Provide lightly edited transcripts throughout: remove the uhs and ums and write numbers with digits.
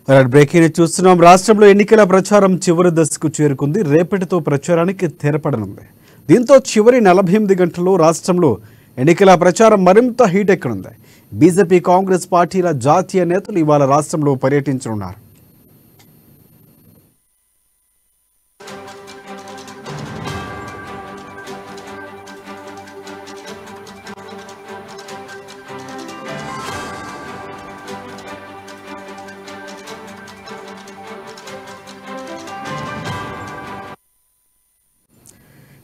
Breaking చూస్తున్నాం. రాష్ట్రంలో ఎన్నికల ప్రచారం చివరి దశకు చేరుకుంది. రేపటితో ప్రచారానికి తెరపడనుంది. దీంతో చివరి 48 గంటల్లో రాష్ట్రంలో ఎన్నికల ప్రచారం మరింత హీట్ ఎక్కనుంది. బీజేపీ కాంగ్రెస్ పార్టీల జాతీయ నేతలు ఇవాళ రాష్ట్రంలో పర్యటించనున్నారు.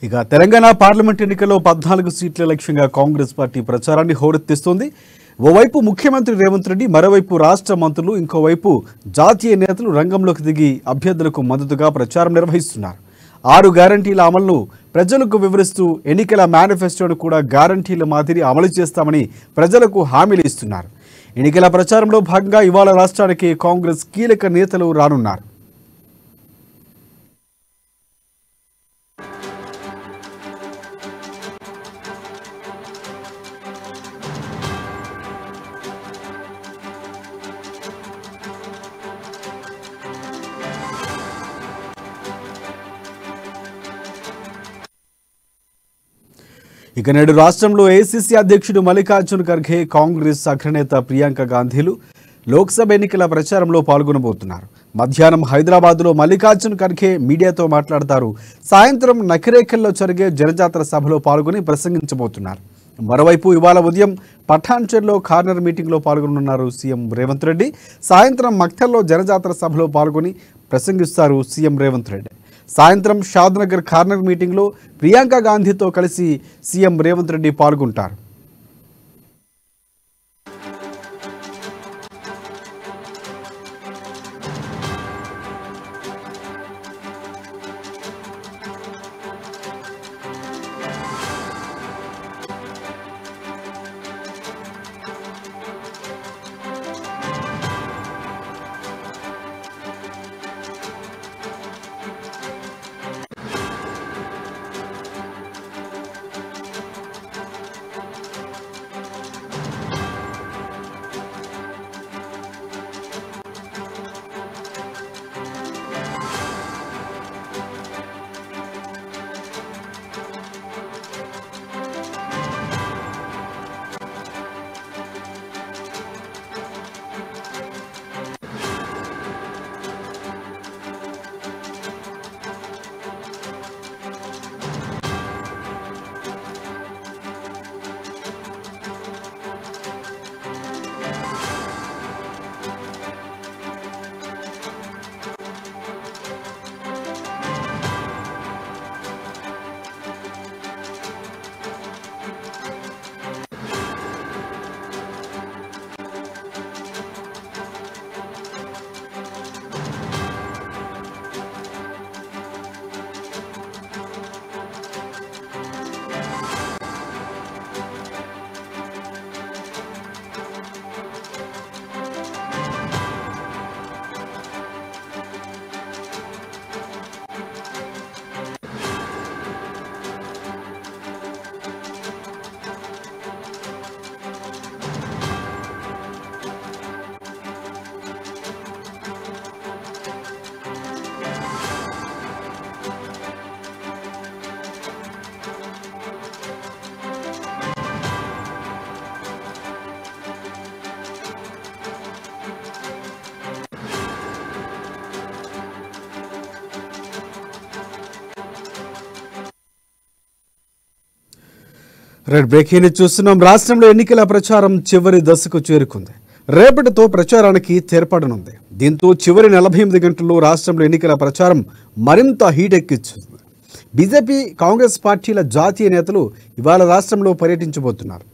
ఇక తెలంగాణ పార్లమెంట్ ఎన్నికల్లో 14 సీట్ల లక్ష్యంగా కాంగ్రెస్ పార్టీ ప్రచారాన్ని హోరెత్తిస్తోంది. ఓవైపు ముఖ్యమంత్రి రేవంత్ రెడ్డి, మరోవైపు రాష్ట్ర మంత్రులు, ఇంకోవైపు జాతీయ నేతలు రంగంలోకి దిగి అభ్యర్థులకు మద్దతుగా ప్రచారం నిర్వహిస్తున్నారు. 6 గ్యారంటీల అమలును ప్రజలకు వివరిస్తూ ఎన్నికల మేనిఫెస్టోను కూడా గ్యారంటీల మాదిరి అమలు చేస్తామని ప్రజలకు హామీలు ఇస్తున్నారు. ఎన్నికల ప్రచారంలో భాగంగా ఇవాళ రాష్ట్రానికి కాంగ్రెస్ కీలక నేతలు రానున్నారు. ఇక నేడు రాష్ట్రంలో ఏఐసీసీ అధ్యక్షుడు మల్లికార్జున్ ఖర్గే, కాంగ్రెస్ అగ్రనేత ప్రియాంక గాంధీలు లోక్సభ ఎన్నికల ప్రచారంలో పాల్గొనబోతున్నారు. మధ్యాహ్నం హైదరాబాద్లో మల్లికార్జున్ ఖర్గే మీడియాతో మాట్లాడతారు. సాయంత్రం నకిరేకల్లో జరిగే జనజాతర సభలో పాల్గొని ప్రసంగించబోతున్నారు. మరోవైపు ఇవాళ ఉదయం పఠాన్చెర్లో కార్నర్ మీటింగ్లో పాల్గొనున్నారు సీఎం రేవంత్ రెడ్డి. సాయంత్రం మక్తల్లో జనజాతర సభలో పాల్గొని ప్రసంగిస్తారు సీఎం రేవంత్ రెడ్డి. సాయంత్రం షాద్నగర్ కార్నర్ మీటింగ్లో ప్రియాంక గాంధీతో కలిసి సీఎం రేవంత్ రెడ్డి పాల్గొంటారు. బ్రేకింగ్ చూస్తున్నాం. రాష్ట్రంలో ఎన్నికల ప్రచారం చివరి దశకు చేరుకుంది. రేపటితో ప్రచారానికి తెరపడనుంది. దీంతో చివరి 48 గంటల్లో రాష్ట్రంలో ఎన్నికల ప్రచారం మరింత హీట్ ఎక్కించింది. బీజేపీ కాంగ్రెస్ పార్టీల జాతీయ నేతలు ఇవాళ రాష్ట్రంలో పర్యటించబోతున్నారు.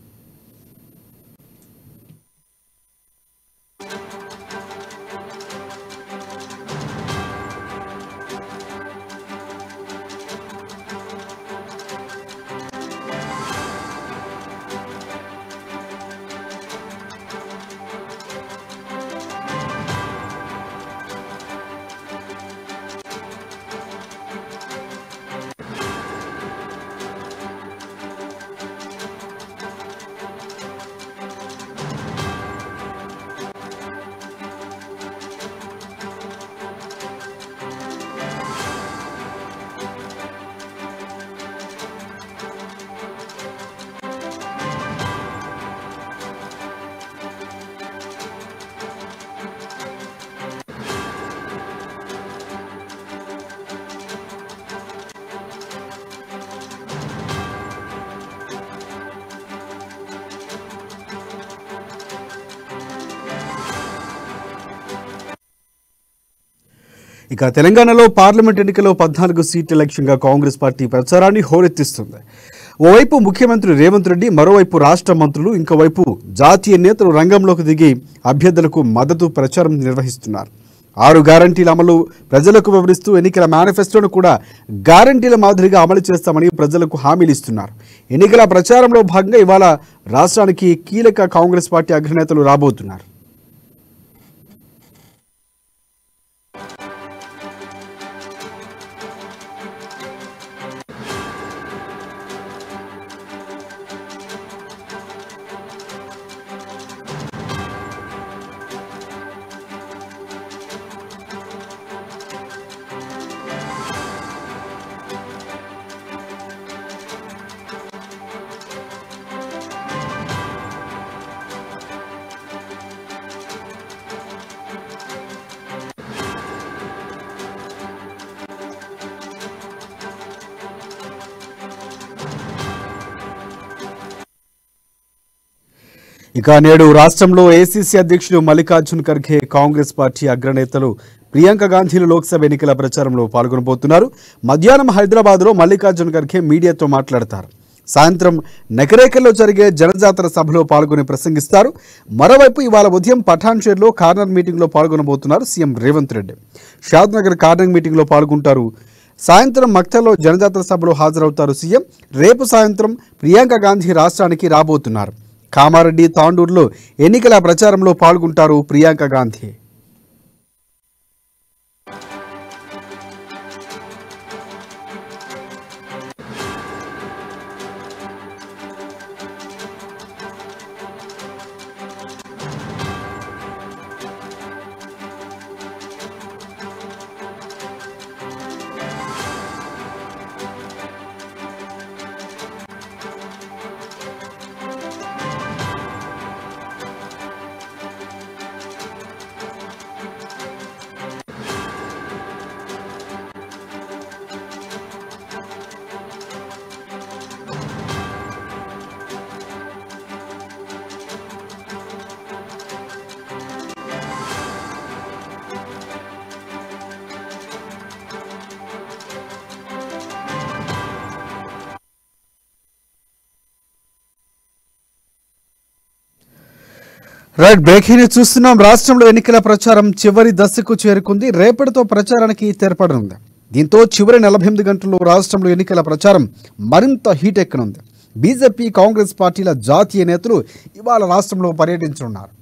ఇక తెలంగాణలో పార్లమెంట్ ఎన్నికల్లో 14 సీట్ల లక్ష్యంగా కాంగ్రెస్ పార్టీ ప్రచారాన్ని హోరెత్తిస్తుంది. ఓవైపు ముఖ్యమంత్రి రేవంత్ రెడ్డి, మరోవైపు రాష్ట్ర మంత్రులు, ఇంకోవైపు జాతీయ నేతలు రంగంలోకి దిగి అభ్యర్థులకు మద్దతు ప్రచారం నిర్వహిస్తున్నారు. 6 గ్యారంటీల అమలు ప్రజలకు వివరిస్తూ ఎన్నికల మేనిఫెస్టోను కూడా గ్యారంటీల మాదిరిగా అమలు చేస్తామని ప్రజలకు హామీలు ఇస్తున్నారు. ఎన్నికల ప్రచారంలో భాగంగా ఇవాళ రాష్ట్రానికి కీలక కాంగ్రెస్ పార్టీ అగ్రనేతలు రాబోతున్నారు. ఇక నేడు రాష్ట్రంలో ఏసీసీ అధ్యక్షుడు మల్లికార్జున్ ఖర్గే, కాంగ్రెస్ పార్టీ అగ్రనేతలు ప్రియాంక గాంధీలు లోక్సభ ఎన్నికల ప్రచారంలో పాల్గొనబోతున్నారు. మధ్యాహ్నం హైదరాబాద్లో మల్లికార్జున్ ఖర్గే మీడియాతో మాట్లాడతారు. సాయంత్రం నకరేకల్లో జరిగే జనజాతర సభలో పాల్గొని ప్రసంగిస్తారు. మరోవైపు ఇవాళ ఉదయం పఠాన్షేర్లో కార్నర్ మీటింగ్లో పాల్గొనబోతున్నారు సీఎం రేవంత్ రెడ్డి. షాద్నగర్ కార్నర్ మీటింగ్లో పాల్గొంటారు. సాయంత్రం మక్తల్లో జనజాతర సభలో హాజరవుతారు సీఎం. రేపు సాయంత్రం ప్రియాంక గాంధీ రాష్ట్రానికి రాబోతున్నారు. కామారెడ్డి, తాండూరులో ఎన్నికల ప్రచారంలో పాల్గొంటారు Priyanka Gandhi. Right, breaking news చూస్తున్నాం. రాష్ట్రంలో ఎన్నికల ప్రచారం చివరి దశకు చేరుకుంది. రేపటితో ప్రచారానికి తెరపడనుంది. దీంతో చివరి 48 గంటల్లో రాష్ట్రంలో ఎన్నికల ప్రచారం మరింత హీట్ ఎక్కనుంది. బీజేపీ, కాంగ్రెస్ పార్టీల జాతీయ నేతలు ఇవాళ రాష్ట్రంలో పర్యటించనున్నారు.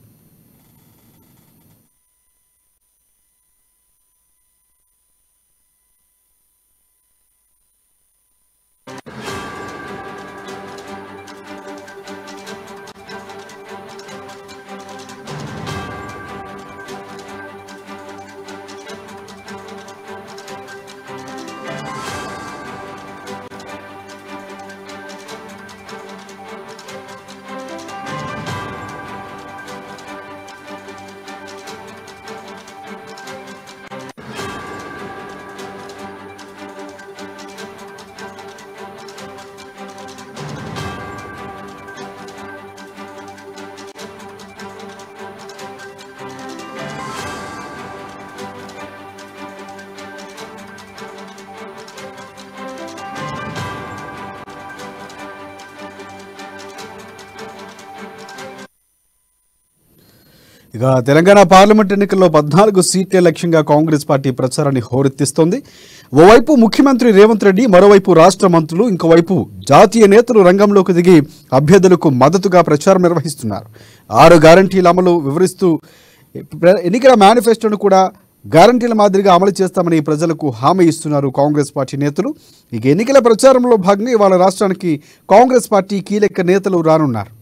ఇక తెలంగాణ పార్లమెంట్ ఎన్నికల్లో 14 సీట్ల లక్ష్యంగా కాంగ్రెస్ పార్టీ ప్రచారాన్ని హోరెత్తిస్తోంది. ఓవైపు ముఖ్యమంత్రి రేవంత్ రెడ్డి, మరోవైపు రాష్ట్ర మంత్రులు, ఇంకోవైపు జాతీయ నేతలు రంగంలోకి దిగి అభ్యర్థులకు మద్దతుగా ప్రచారం నిర్వహిస్తున్నారు. 6 గ్యారంటీల అమలు వివరిస్తూ ఎన్నికల మేనిఫెస్టోను కూడా గ్యారంటీల మాదిరిగా అమలు చేస్తామని ప్రజలకు హామీ ఇస్తున్నారు కాంగ్రెస్ పార్టీ నేతలు. ఇక ఎన్నికల ప్రచారంలో భాగంగా ఇవాళ రాష్ట్రానికి కాంగ్రెస్ పార్టీ కీలక నేతలు రానున్నారు.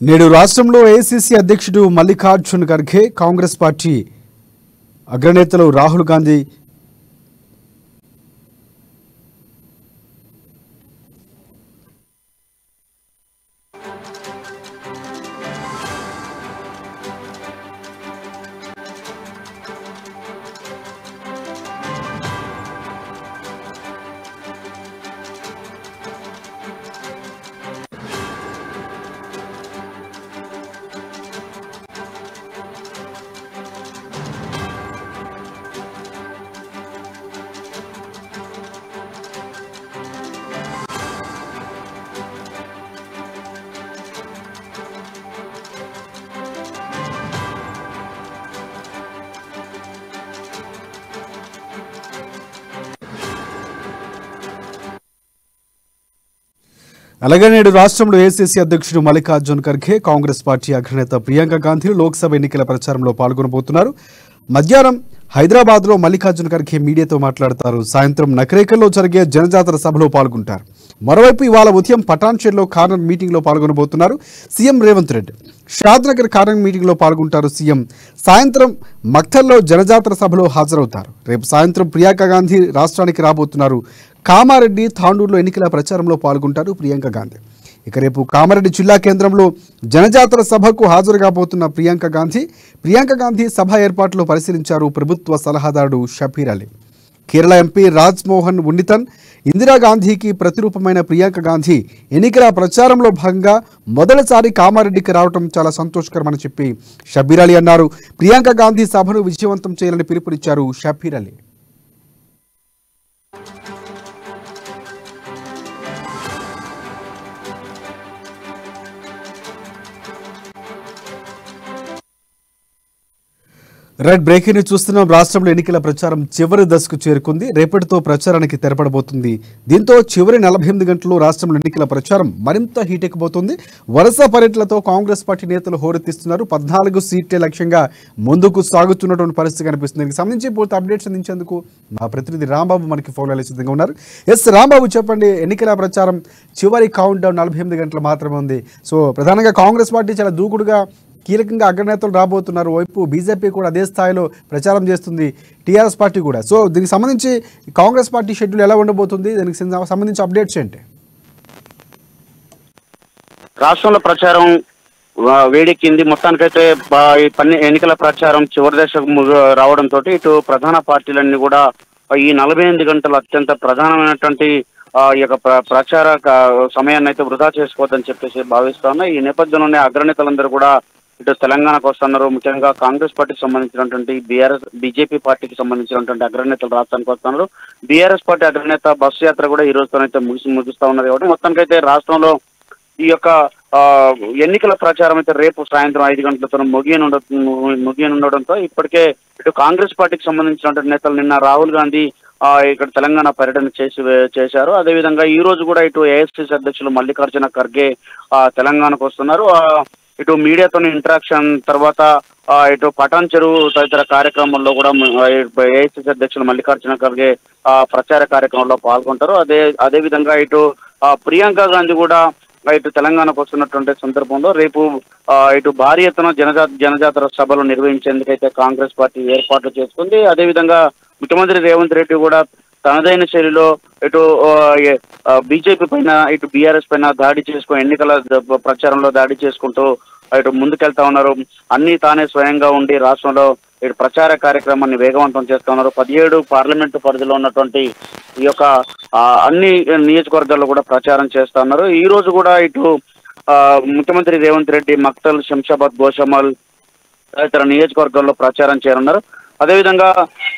నేడు రాష్ట్రంలో ఏఐసీసీ అధ్యక్షుడు మల్లికార్జున్ ఖర్గే, కాంగ్రెస్ పార్టీ అగ్రనేతలు రాహుల్ గాంధీ అలాగే నేడు రాష్ట్రంలో ఏఐసీసీ అధ్యక్షుడు మల్లికార్జున్ ఖర్గే, కాంగ్రెస్ పార్టీ అగ్రనేత ప్రియాంక గాంధీ లోక్సభ ఎన్నికల ప్రచారంలో పాల్గొనబోతున్నారు. మధ్యాహ్నం హైదరాబాద్లో మల్లికార్జున్ ఖర్గే మీడియాతో మాట్లాడతారు. సాయంత్రం నకరేకల్లో జరిగే జనజాతర సభలో పాల్గొంటారు. మరోవైపు ఇవాళ ఉదయం పటాన్చెరులో కార్నర్ మీటింగ్లో పాల్గొనబోతున్నారు సీఎం రేవంత్ రెడ్డి. షాద్నగర్ కార్నర్ మీటింగ్లో పాల్గొంటారు సీఎం. సాయంత్రం మక్తల్లో జనజాతర సభలో హాజరవుతారు. రేపు సాయంత్రం ప్రియాంక గాంధీ రాష్ట్రానికి రాబోతున్నారు. కామారెడ్డి, తాండూరులో ఎన్నికల ప్రచారంలో పాల్గొంటారు ప్రియాంక గాంధీ. ఇక రేపు కామారెడ్డి జిల్లా కేంద్రంలో జనజాతర సభకు హాజరు కాబోతున్న ప్రియాంక గాంధీ సభ ఏర్పాట్లు పరిశీలించారు ప్రభుత్వ సలహాదారుడు షబీర్ అలీ. కేరళ ఎంపీ రాజ్మోహన్ ఉన్నితన్, ఇందిరాగాంధీకి ప్రతిరూపమైన ప్రియాంక గాంధీ ఎన్నికల ప్రచారంలో భాగంగా మొదటిసారి కామారెడ్డికి రావడం చాలా సంతోషకరమని చెప్పి షబీర్ అలీ అన్నారు. ప్రియాంక గాంధీ సభను విజయవంతం చేయాలని పిలుపునిచ్చారు షబీర్ అలీ. రెడ్ బ్రేకింగ్ ని చూస్తున్నాం. రాష్ట్రంలో ఎన్నికల ప్రచారం చివరి దశకు చేరుకుంది. రేపటితో ప్రచారానికి తెరపడబోతుంది. దీంతో చివరి 48 గంటల్లో రాష్ట్రంలో ఎన్నికల ప్రచారం మరింత హీట్ ఎక్కబోతుంది. వరుస పర్యటనలతో కాంగ్రెస్ పార్టీ నేతలు హోరెత్తిస్తున్నారు. 14 సీట్లే లక్ష్యంగా ముందుకు సాగుతున్నటువంటి పరిస్థితి కనిపిస్తుంది. దీనికి సంబంధించి పూర్తి అప్డేట్స్ అందించేందుకు మా ప్రతినిధి రాంబాబు మనకి ఫోన్ లైన్లో సిద్ధంగా ఉన్నారు. ఎస్ రాంబాబు, చెప్పండి. ఎన్నికల ప్రచారం చివరి కౌంట్ డౌన్ 48 గంటలు మాత్రమే ఉంది. సో ప్రధానంగా కాంగ్రెస్ పార్టీ చాలా దూకుడుగా కీలకంగా అగ్రనేతలు రాబోతున్నారు. వైపు బీజేపీ కూడా అదే స్థాయిలో ప్రచారం చేస్తుంది, టీఆర్ఎస్ పార్టీ కూడా. సో దీనికి సంబంధించి కాంగ్రెస్ పార్టీ షెడ్యూల్ ఎలా ఉండబోతుంది, దానికి సంబంధించి అప్డేట్స్ ఏంటి? రాష్ట్రంలో ప్రచారం వేడెక్కింది. మొత్తానికైతే ఎన్నికల ప్రచారం చివరి దశకు రావడంతో ఇటు ప్రధాన పార్టీలన్నీ కూడా ఈ 48 గంటలు అత్యంత ప్రధానమైనటువంటి ఈ యొక్క ప్రచార సమయాన్ని అయితే వృధా చేసుకోవద్దని చెప్పేసి భావిస్తా ఉన్నాయి. ఈ నేపథ్యంలోనే అగ్రనేతలందరూ కూడా ఇటు తెలంగాణకు వస్తున్నారు. ముఖ్యంగా కాంగ్రెస్ పార్టీకి సంబంధించినటువంటి బీజేపీ పార్టీకి సంబంధించినటువంటి అగ్రనేతలు రాష్ట్రానికి వస్తున్నారు. బీఆర్ఎస్ పార్టీ అగ్రనేత బస్సు యాత్ర కూడా ఈ రోజుతోనైతే ముగిస్తా ఉన్నది. కాబట్టి మొత్తానికైతే రాష్ట్రంలో ఈ యొక్క ఎన్నికల ప్రచారం అయితే రేపు సాయంత్రం 5 గంటలతో ముగియనుండడంతో ఇప్పటికే ఇటు కాంగ్రెస్ పార్టీకి సంబంధించినటువంటి నేతలు నిన్న రాహుల్ గాంధీ ఇక్కడ తెలంగాణ పర్యటన చేశారు. అదేవిధంగా ఈ రోజు కూడా ఇటు ఏఐసీసీ అధ్యక్షులు మల్లికార్జున ఖర్గే తెలంగాణకు వస్తున్నారు. ఇటు మీడియాతో ఇంటరాక్షన్ తర్వాత ఇటు పటాన్చెరు తదితర కార్యక్రమంలో కూడా ఏఐసీసీ అధ్యక్షులు మల్లికార్జున ఖర్గే ప్రచార కార్యక్రమంలో పాల్గొంటారు. అదేవిధంగా ఇటు ప్రియాంక గాంధీ కూడా ఇటు తెలంగాణకు వస్తున్నటువంటి సందర్భంలో రేపు ఇటు భారీ ఎత్తున జనజాతర సభలు నిర్వహించేందుకైతే కాంగ్రెస్ పార్టీ ఏర్పాట్లు చేసుకుంది. అదేవిధంగా ముఖ్యమంత్రి రేవంత్ రెడ్డి కూడా తనదైన శైలిలో ఇటు బీజేపీ పైన ఇటు బీఆర్ఎస్ పైన దాడి చేసుకుని ఎన్నికల ప్రచారంలో దాడి చేసుకుంటూ ఇటు ముందుకెళ్తా ఉన్నారు. అన్ని తానే స్వయంగా ఉండి రాష్ట్రంలో ఇటు ప్రచార కార్యక్రమాన్ని వేగవంతం చేస్తా ఉన్నారు. 17 పార్లమెంటు పరిధిలో ఉన్నటువంటి ఈ యొక్క అన్ని నియోజకవర్గాల్లో కూడా ప్రచారం చేస్తా ఉన్నారు. ఈ రోజు కూడా ఇటు ముఖ్యమంత్రి రేవంత్ రెడ్డి మక్తల్, శంషాబాద్, గోషామల్ తదితర నియోజకవర్గాల్లో ప్రచారం చేయనున్నారు. అదేవిధంగా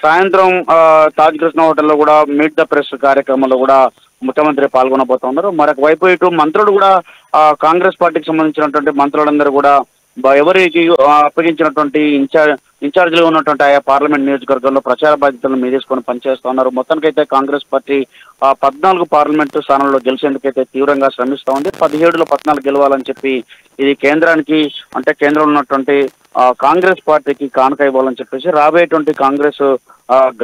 సాయంత్రం తాజ్ కృష్ణ హోటల్లో కూడా మీట్ ద ప్రెస్ కార్యక్రమంలో కూడా ముఖ్యమంత్రి పాల్గొనబోతున్నారు. మరొక వైపు ఇటు మంత్రులు కూడా కాంగ్రెస్ పార్టీకి సంబంధించినటువంటి మంత్రులందరూ కూడా ఎవరికి అప్పగించినటువంటి ఇన్ఛార్జీలు ఉన్నటువంటి ఆయా పార్లమెంట్ నియోజకవర్గంలో ప్రచార బాధ్యతలను మీదేసుకొని పనిచేస్తా ఉన్నారు. మొత్తానికైతే కాంగ్రెస్ పార్టీ 14 పార్లమెంటు స్థానాల్లో గెలిచేందుకైతే తీవ్రంగా శ్రమిస్తా ఉంది. 17లో 14 గెలవాలని చెప్పి ఇది కేంద్రానికి అంటే కేంద్రంలో ఉన్నటువంటి కాంగ్రెస్ పార్టీకి కానుక ఇవ్వాలని చెప్పేసి రాబోయేటువంటి కాంగ్రెస్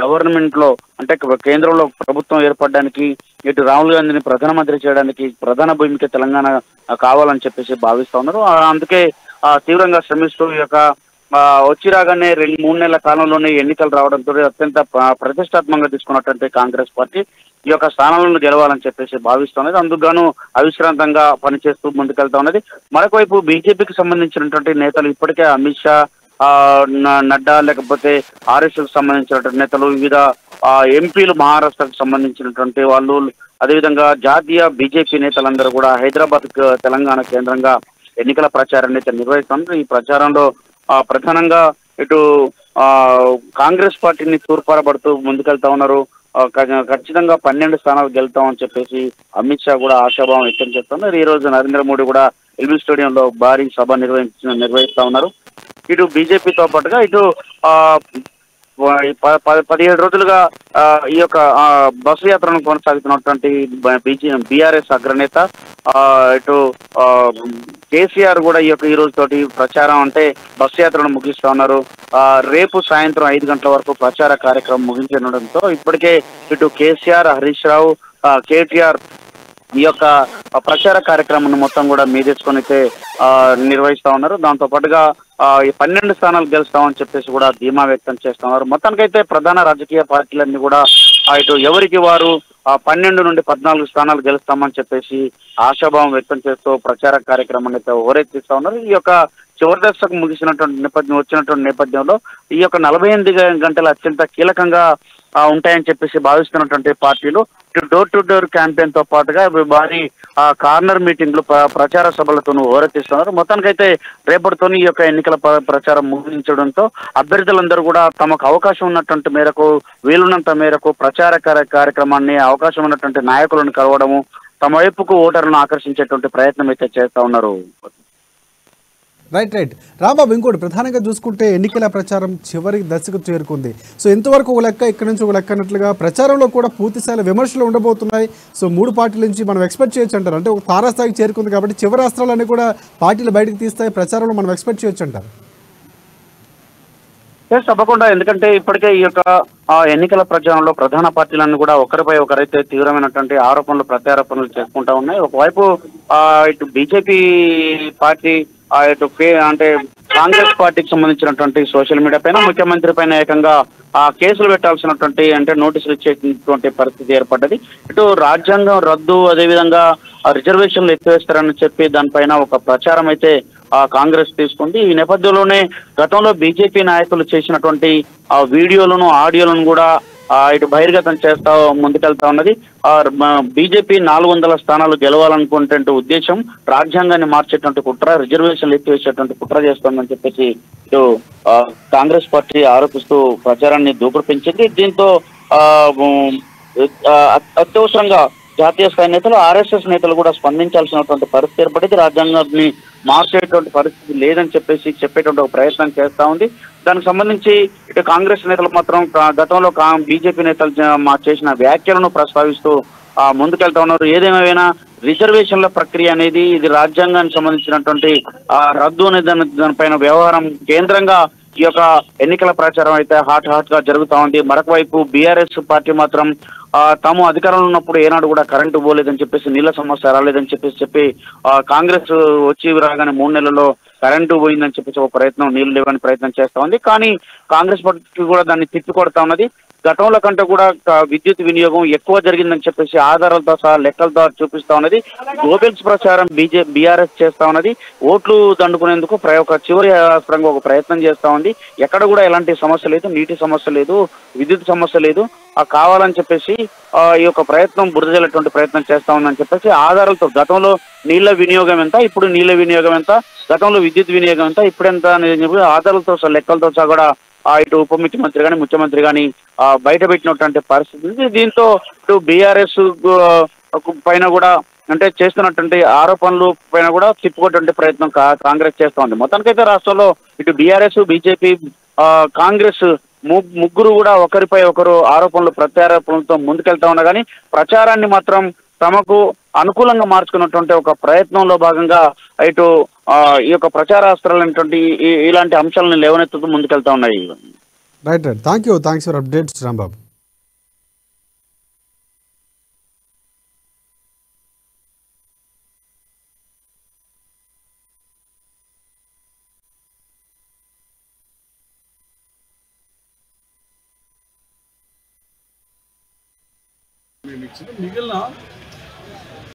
గవర్నమెంట్ లో అంటే కేంద్రంలో ప్రభుత్వం ఏర్పడడానికి ఇటు రాహుల్ గాంధీని ప్రధానమంత్రి చేయడానికి ప్రధాన భూమిక తెలంగాణ కావాలని చెప్పేసి భావిస్తా ఉన్నారు. అందుకే తీవ్రంగా శ్రమిస్తూ ఈ యొక్క వచ్చి రాగానే 2-3 నెలల కాలంలోనే ఎన్నికలు రావడంతో అత్యంత ప్రతిష్టాత్మకంగా తీసుకున్నటువంటి కాంగ్రెస్ పార్టీ ఈ యొక్క స్థానాలను గెలవాలని చెప్పేసి భావిస్తున్నది. అందుకుగాను అవిశ్రాంతంగా పనిచేస్తూ ముందుకెళ్తా ఉన్నది. మరొకవైపు బీజేపీకి సంబంధించినటువంటి నేతలు ఇప్పటికే అమిత్ షా, నడ్డా లేకపోతే ఆర్ఎస్ఎస్ సంబంధించినటువంటి నేతలు, వివిధ ఎంపీలు మహారాష్ట్రకు సంబంధించినటువంటి వాళ్ళు, అదేవిధంగా జాతీయ బీజేపీ నేతలందరూ కూడా హైదరాబాద్ తెలంగాణ కేంద్రంగా ఎన్నికల ప్రచారాన్ని అయితే నిర్వహిస్తున్నారు. ఈ ప్రచారంలో ప్రధానంగా ఇటు కాంగ్రెస్ పార్టీని తూర్పారబడుతూ ముందుకెళ్తా ఉన్నారు. ఖచ్చితంగా 12 స్థానాలు గెలుతామని చెప్పేసి అమిత్ షా కూడా ఆశాభావం వ్యక్తం చేస్తున్నారు. ఈ రోజు నరేంద్ర మోడీ కూడా ఎల్బీ స్టేడియంలో భారీ సభ నిర్వహిస్తా ఉన్నారు. ఇటు బీజేపీతో పాటుగా ఇటు 17 రోజులుగా ఈ యొక్క బస్సు యాత్రను కొనసాగుతున్నటువంటి బీఆర్ఎస్ అగ్రనేత ఇటు కేసీఆర్ కూడా ఈ రోజు తోటి ప్రచారం అంటే బస్సు యాత్రను ముగిస్తా ఉన్నారు. రేపు సాయంత్రం 5 గంటల వరకు ప్రచార కార్యక్రమం ముగించడంతో ఇప్పటికే ఇటు కేసీఆర్, హరీష్ రావు, కేటీఆర్ ఈ యొక్క ప్రచార కార్యక్రమాన్ని మొత్తం కూడా మీదేసుకొని అయితే నిర్వహిస్తా ఉన్నారు. దాంతో పాటుగా 12 స్థానాలు గెలుస్తామని చెప్పేసి కూడా ధీమా వ్యక్తం చేస్తా ఉన్నారు. మొత్తానికైతే ప్రధాన రాజకీయ పార్టీలన్నీ కూడా ఇటు ఎవరికి వారు 12 నుండి 14 స్థానాలు గెలుస్తామని చెప్పేసి ఆశాభావం వ్యక్తం చేస్తూ ప్రచార కార్యక్రమాన్ని అయితే ఓరెత్తిస్తా ఉన్నారు. ఈ యొక్క చివరి దశకు వచ్చినటువంటి నేపథ్యంలో ఈ యొక్క 48 గంటలు అత్యంత కీలకంగా ఉంటాయని చెప్పేసి భావిస్తున్నటువంటి పార్టీలు డోర్ టు డోర్ క్యాంపెయిన్ తో పాటుగా భారీ కార్నర్ మీటింగ్లు, ప్రచార సభలతోనూ ఓరెత్తిస్తున్నారు. మొత్తానికైతే రేపటితో ఈ యొక్క ఎన్నికల ప్రచారం ముగించడంతో అభ్యర్థులందరూ కూడా తమకు అవకాశం ఉన్నటువంటి మేరకు వీలున్నంత మేరకు ప్రచార కార్యక్రమాన్ని అవకాశం ఉన్నటువంటి నాయకులను కలవడము, తమ వైపుకు ఓటర్లను ఆకర్షించేటువంటి ప్రయత్నం అయితే చేస్తా ఉన్నారు. రైట్. రాంబాబు, ఇంకోటి ప్రధానంగా చూసుకుంటే ఎన్నికల ప్రచారం చివరి దశకు చేరుకుంది. సో ఎంతవరకు ఒక లెక్క, ఇక్కడ నుంచి ఒక లెక్క అన్నట్లుగా ప్రచారంలో కూడా పూర్తిస్థాయి విమర్శలు ఉండబోతున్నాయి. సో 3 పార్టీల నుంచి మనం ఎక్స్పెక్ట్ చేయొచ్చు అంటారు. అంటే ఒక తారాస్థాయికి చేరుకుంది కాబట్టి చివరి అస్త్రాలన్నీ కూడా పార్టీలు బయటకు తీస్తాయి, ప్రచారంలో మనం ఎక్స్పెక్ట్ చేయొచ్చు అంటారు. తప్పకుండా. ఎందుకంటే ఇప్పటికే ఈ యొక్క ఎన్నికల ప్రచారంలో ప్రధాన పార్టీలన్నీ కూడా ఒకరిపై ఒకరైతే తీవ్రమైనటువంటి ఆరోపణలు ప్రత్యారోపణలు చేసుకుంటా ఉన్నాయి. ఒకవైపు ఇటు బీజేపీ పార్టీ ఇటు అంటే కాంగ్రెస్ పార్టీకి సంబంధించినటువంటి సోషల్ మీడియా పైన ముఖ్యమంత్రి పైన ఏకంగా కేసులు పెట్టాల్సినటువంటి అంటే నోటీసులు ఇచ్చేటువంటి పరిస్థితి ఏర్పడ్డది. ఇటు రాజ్యాంగం రద్దు, అదేవిధంగా రిజర్వేషన్లు ఎత్తివేస్తారని చెప్పి దానిపైన ఒక ప్రచారం అయితే కాంగ్రెస్ తీసుకుంది. ఈ నేపథ్యంలోనే గతంలో బీజేపీ నాయకులు చేసినటువంటి వీడియోలను, ఆడియోలను కూడా ఇటు బహిర్గతం చేస్తా ముందుకెళ్తా ఉన్నది. బీజేపీ 400 స్థానాలు గెలవాలనుకునేటువంటి ఉద్దేశం రాజ్యాంగాన్ని మార్చేటువంటి కుట్ర, రిజర్వేషన్లు ఎత్తివేసేటువంటి కుట్ర చేస్తోందని చెప్పేసి ఇటు కాంగ్రెస్ పార్టీ ఆరోపిస్తూ ప్రచారాన్ని దూకుడు పెంచింది. దీంతో అత్యవసరంగా జాతీయ స్థాయి నేతలు, ఆర్ఎస్ఎస్ నేతలు కూడా స్పందించాల్సినటువంటి పరిస్థితి ఏర్పడింది. రాజ్యాంగాన్ని మార్చేటువంటి పరిస్థితి లేదని చెప్పేటువంటి ఒక ప్రయత్నం చేస్తా ఉంది. దానికి సంబంధించి ఇటు కాంగ్రెస్ నేతలు మాత్రం గతంలో బీజేపీ నేతలు చేసిన వ్యాఖ్యలను ప్రస్తావిస్తూ ముందుకెళ్తా ఉన్నారు. ఏదేమైనా రిజర్వేషన్ల ప్రక్రియ అనేది ఇది రాజ్యాంగానికి సంబంధించినటువంటి రద్దు అనే దానిపైన వ్యవహారం కేంద్రంగా ఈ యొక్క ఎన్నికల ప్రచారం అయితే హాట్ గా జరుగుతా ఉంది. మరొక వైపు బీఆర్ఎస్ పార్టీ మాత్రం తాము అధికారంలో ఉన్నప్పుడు ఏనాడు కూడా కరెంటు పోలేదని చెప్పేసి, నీళ్ల సమస్య రాలేదని చెప్పి కాంగ్రెస్ వచ్చి రాగానే 3 నెలల్లో కరెంటు పోయిందని చెప్పేసి ఒక ప్రయత్నం, నీళ్లు లేవని ప్రయత్నం చేస్తా ఉంది. కానీ కాంగ్రెస్ పార్టీ కూడా దాన్ని తిప్పికొడతా ఉన్నది. గతంలో కంటే కూడా విద్యుత్ వినియోగం ఎక్కువ జరిగిందని చెప్పేసి ఆధారాలతో సహా లెక్కలతో చూపిస్తా ఉన్నది. గ్లోబల్స్ ప్రచారం బీఆర్ఎస్ చేస్తా ఉన్నది. ఓట్లు దండుకునేందుకు ఒక చివరి అస్త్రంగా ఒక ప్రయత్నం చేస్తా ఉంది. ఎక్కడ కూడా ఎలాంటి సమస్య లేదు, నీటి సమస్య లేదు, విద్యుత్ సమస్య లేదు. కావాలని చెప్పేసి ఈ యొక్క ప్రయత్నం బురదజల్లేటువంటి ప్రయత్నం చేస్తా ఉందని చెప్పేసి ఆధారాలతో గతంలో నీళ్ల వినియోగం ఎంత, ఇప్పుడు నీళ్ల వినియోగం ఎంత, గతంలో విద్యుత్ వినియోగం ఎంత, ఇప్పుడు ఎంత అనేది ఆధారాలతో లెక్కలతో సహా కూడా ఇటు ఉప ముఖ్యమంత్రి కానీ ముఖ్యమంత్రి కానీ బయట పెట్టినటువంటి పరిస్థితి. దీంతో ఇటు బీఆర్ఎస్ పైన కూడా అంటే చేస్తున్నటువంటి ఆరోపణలు పైన కూడా తిప్పుకోటువంటి ప్రయత్నం కాంగ్రెస్ చేస్తోంది. మొత్తానికైతే రాష్ట్రంలో ఇటు బీఆర్ఎస్, బీజేపీ, కాంగ్రెస్ ముగ్గురు కూడా ఒకరిపై ఒకరు ఆరోపణలు ప్రత్యారోపణలతో ముందుకెళ్తా ఉన్నా కానీ ప్రచారాన్ని మాత్రం తమకు అనుకూలంగా మార్చుకున్నటువంటి ఒక ప్రయత్నంలో భాగంగా ఇటు ఈ యొక్క ప్రచారాస్త్రాలైనటువంటి ఇలాంటి అంశాలను లేవనెత్తుతూ ముందుకెళ్తా ఉన్నాయి. Right. Thanks for updates Rambabu. మిగిలిన